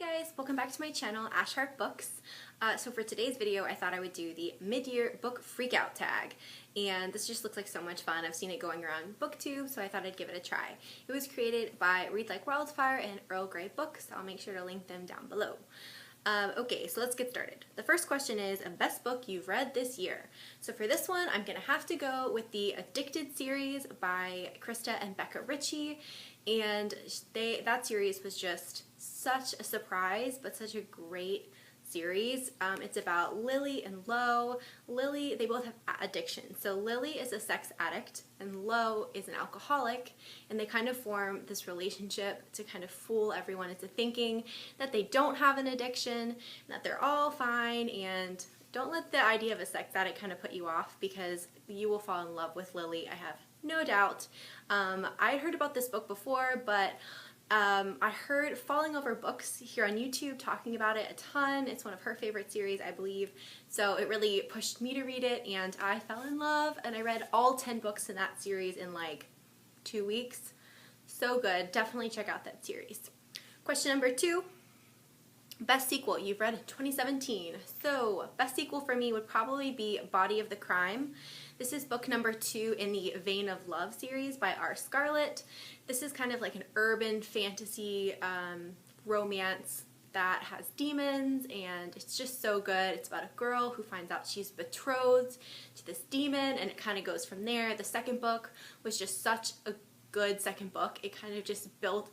guys, welcome back to my channel, Ash Heart Books. So for today's video, I thought I would do the mid-year book freakout tag, and this just looks like so much fun. I've seen it going around BookTube, so I thought I'd give it a try. It was created by Readlikewildfire and Earl Books, so I'll make sure to link them down below. Okay, so let's get started. The first question is, a best book you've read this year. So for this one, I'm gonna have to go with the Addicted series by Krista and Becca Ritchie, and that series was just such a surprise, but such a great series. It's about Lily and Lo. Lily, they both have addiction. So Lily is a sex addict and Lo is an alcoholic, and they kind of form this relationship to kind of fool everyone into thinking that they don't have an addiction, that they're all fine, and don't let the idea of a sex addict kind of put you off, because you will fall in love with Lily, I have no doubt. I heard about this book before, but I heard Falling Over Books here on YouTube talking about it a ton. It's one of her favorite series, I believe. So it really pushed me to read it, and I fell in love, and I read all 10 books in that series in like 2 weeks. So good. Definitely check out that series. Question number 2. Best sequel you've read in 2017. So, best sequel for me would probably be Body of the Crime. This is book number 2 in the Vein of Love series by R. Scarlett. This is kind of like an urban fantasy romance that has demons, and it's just so good. It's about a girl who finds out she's betrothed to this demon, and it kind of goes from there. The second book was just such a good second book. It kind of just built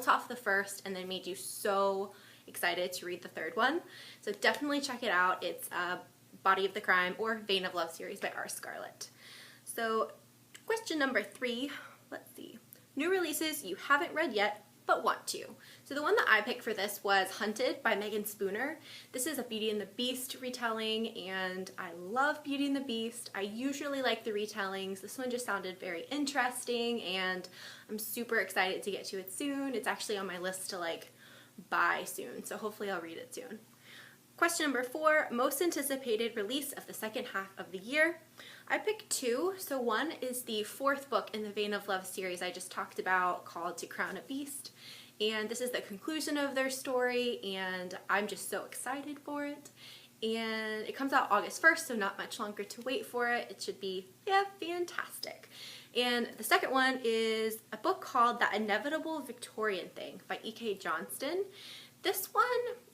off the first and then made you so excited to read the third one. So definitely check it out. It's Body of the Crime or Vein of Love series by R. Scarlett. So question number 3, let's see. New releases you haven't read yet but want to. So the one that I picked for this was Hunted by Megan Spooner. This is a Beauty and the Beast retelling, and I love Beauty and the Beast. I usually like the retellings. This one just sounded very interesting, and I'm super excited to get to it soon. It's actually on my list to like buy soon, so hopefully I'll read it soon. Question number 4, most anticipated release of the second half of the year. I picked 2. So one is the 4th book in the Vein of Love series I just talked about, called To Crown a Beast, and this is the conclusion of their story, and I'm just so excited for it. And it comes out August 1st, so not much longer to wait for it. It should be, yeah, fantastic. And the second one is a book called That Inevitable Victorian Thing by E.K. Johnston. This one,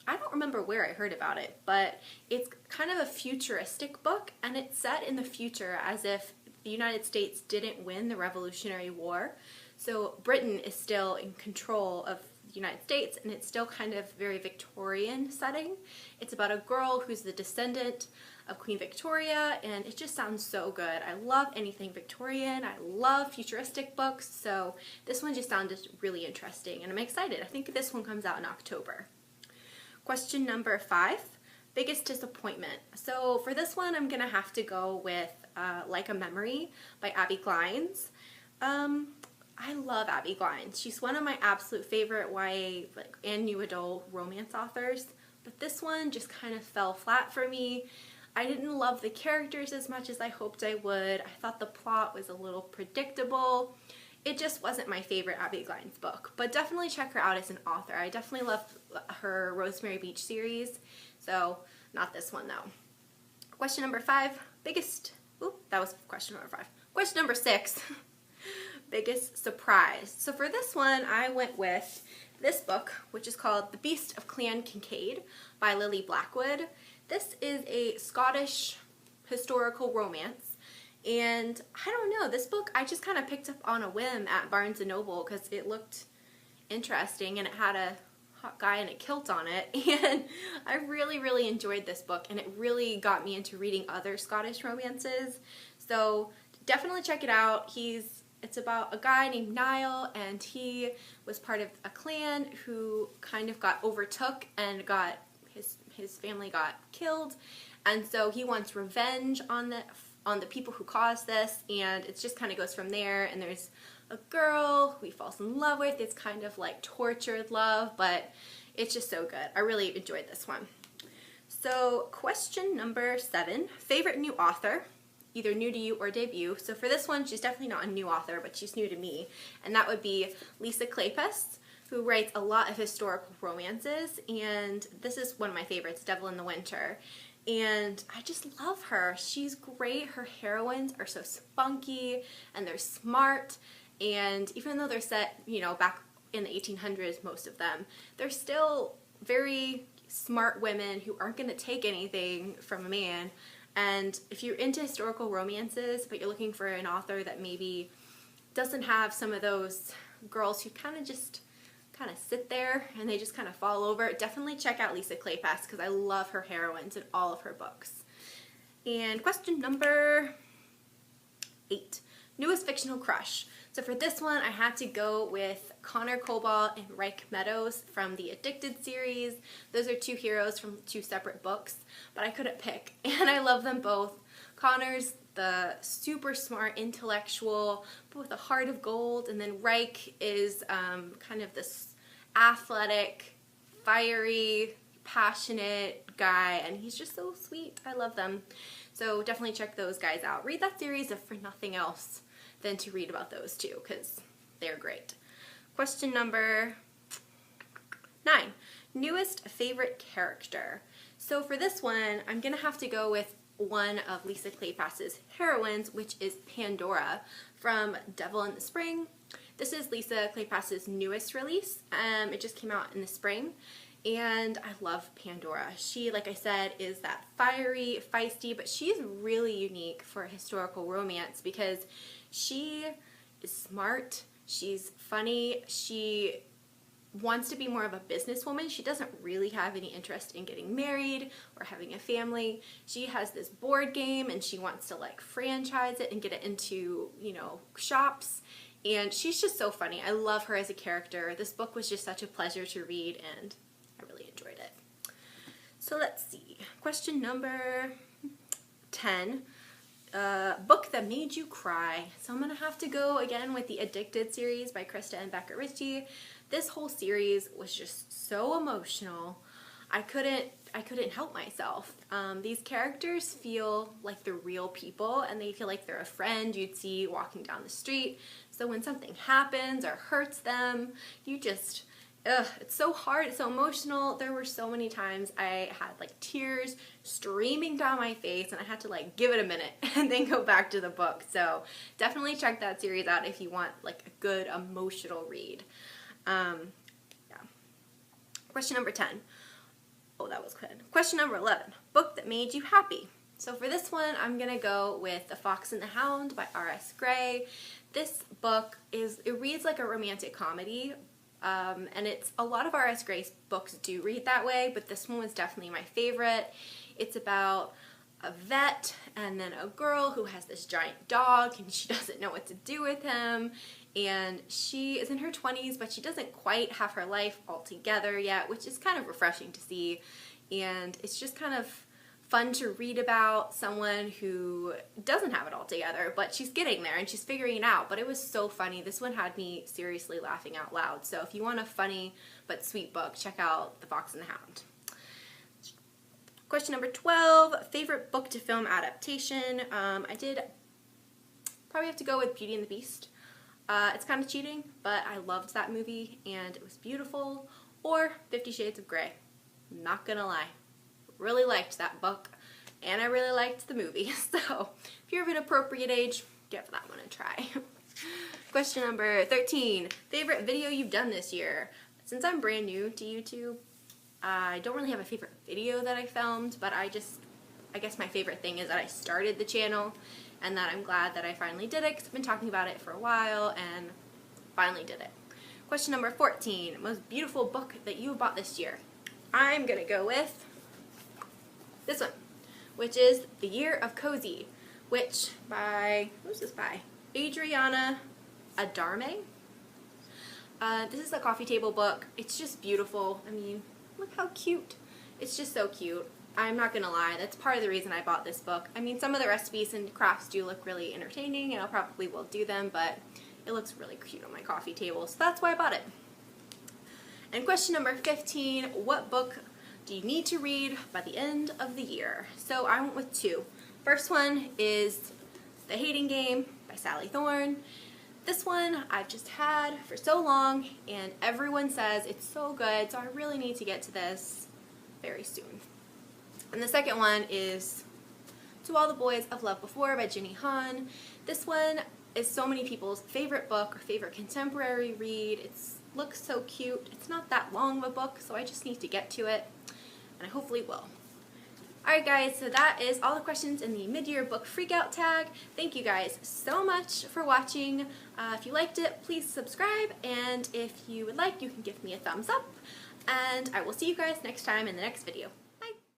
I don't remember where I heard about it, but it's kind of a futuristic book, and it's set in the future as if the United States didn't win the Revolutionary War. So Britain is still in control of the United States, and it's still kind of very Victorian setting. It's about a girl who's the descendant of Queen Victoria, and it just sounds so good. I love anything Victorian. I love futuristic books, so this one just sounded really interesting, and I'm excited. I think this one comes out in October. Question number 5, biggest disappointment. So for this one, I'm gonna have to go with Like a Memory by Abby Glines. I love Abby Glines. She's one of my absolute favorite YA and new adult romance authors, but this one just kind of fell flat for me. I didn't love the characters as much as I hoped I would. I thought the plot was a little predictable. It just wasn't my favorite Abby Glines book, but definitely check her out as an author. I definitely love her Rosemary Beach series, so not this one though. Question number 5, that was question number 5. Question number 6, biggest surprise. So for this one, I went with this book, which is called The Beast of Clan Kincaid by Lily Blackwood. This is a Scottish historical romance, and I don't know, this book I just kind of picked up on a whim at Barnes & Noble because it looked interesting and it had a hot guy in a kilt on it, and I really enjoyed this book, and it really got me into reading other Scottish romances, so definitely check it out. It's about a guy named Niall, and he was part of a clan who kind of got overtook and got his family got killed, and so he wants revenge on the people who caused this, and it just kind of goes from there. And there's a girl who he falls in love with. It's kind of like tortured love, but it's just so good. I really enjoyed this one. So question number 7, favorite new author, either new to you or debut. So for this one, she's definitely not a new author, but she's new to me, and that would be Lisa Kleypas. who writes a lot of historical romances, and this is one of my favorites, Devil in the Winter. And I just love her. She's great. Her heroines are so spunky and they're smart, and even though they're set, you know, back in the 1800s, most of them, they're still very smart women who aren't going to take anything from a man. And if you're into historical romances, but you're looking for an author that maybe doesn't have some of those girls who kind of sit there and they just kind of fall over, definitely check out Lisa Kleypas, because I love her heroines in all of her books. And question number 8, newest fictional crush. So for this one, I had to go with Connor Cobalt and Reich Meadows from the Addicted series. Those are 2 heroes from 2 separate books, but I couldn't pick, and I love them both. Connor's the super smart intellectual, but with a heart of gold, and then Reich is kind of this athletic, fiery, passionate guy, and he's just so sweet. I love them. So definitely check those guys out. Read that series if for nothing else than to read about those 2, because they're great. Question number 9, newest favorite character. So for this one, I'm gonna have to go with one of Lisa Kleypas's heroines, which is Pandora from Devil in the Spring. This is Lisa Kleypas's newest release. It just came out in the spring, and I love Pandora. She, like I said, is that fiery, feisty, but she's really unique for a historical romance because she is smart, she's funny, she wants to be more of a businesswoman. She doesn't really have any interest in getting married or having a family. She has this board game and she wants to like franchise it and get it into, you know, shops. And she's just so funny. I love her as a character. This book was just such a pleasure to read and I really enjoyed it. So let's see. Question number 10. Book that made you cry. So I'm gonna have to go again with the Addicted series by Krista and Becca Ritchie. This whole series was just so emotional. I couldn't help myself. These characters feel like they're real people, and they feel like they're a friend you'd see walking down the street. So when something happens or hurts them, you just, it's so hard, it's so emotional. There were so many times I had like tears streaming down my face and I had to like give it a minute and then go back to the book. So definitely check that series out if you want like a good emotional read. Yeah. Question number 10. Oh, that was good. Question number 11. Book that made you happy. So for this one, I'm gonna go with The Fox and the Hound by R.S. Gray. This book it reads like a romantic comedy, and it's a lot of R.S. Gray's books do read that way, but this one was definitely my favorite. It's about a vet and then a girl who has this giant dog and she doesn't know what to do with him, and she is in her 20s but she doesn't quite have her life all together yet, which is kind of refreshing to see, and it's just kind of fun to read about someone who doesn't have it all together, but she's getting there and she's figuring it out. But it was so funny. This one had me seriously laughing out loud. So if you want a funny but sweet book, check out The Fox and the Hound. Question number 12, favorite book to film adaptation. I did probably have to go with Beauty and the Beast. It's kind of cheating, but I loved that movie and it was beautiful. Or 50 Shades of Grey. Not gonna lie. Really liked that book and I really liked the movie. So if you're of an appropriate age, give that one a try. Question number 13, favorite video you've done this year. Since I'm brand new to YouTube, I don't really have a favorite video that I filmed, but I guess my favorite thing is that I started the channel and that I'm glad that I finally did it because I've been talking about it for a while and finally did it. Question number 14, most beautiful book that you bought this year. I'm gonna go with this one, which is The Year of Cozy, which who's this by? Adriana Adarme. This is a coffee table book. It's just beautiful. I mean, look how cute. It's just so cute. I'm not gonna lie, that's part of the reason I bought this book. I mean, some of the recipes and crafts do look really entertaining and I probably will do them, but it looks really cute on my coffee table, so that's why I bought it. And question number 15, what book do you need to read by the end of the year? So I went with 2. First one is The Hating Game by Sally Thorne. This one I've just had for so long, and everyone says it's so good, so I really need to get to this very soon. And the second one is To All the Boys I've Loved Before by Jenny Han. This one is so many people's favorite book or favorite contemporary read. It looks so cute. It's not that long of a book, so I just need to get to it, and I hopefully will. Alright guys, so that is all the questions in the mid-year book freakout tag. Thank you guys so much for watching. If you liked it, please subscribe, and if you would like, you can give me a thumbs up, and I will see you guys next time in the next video.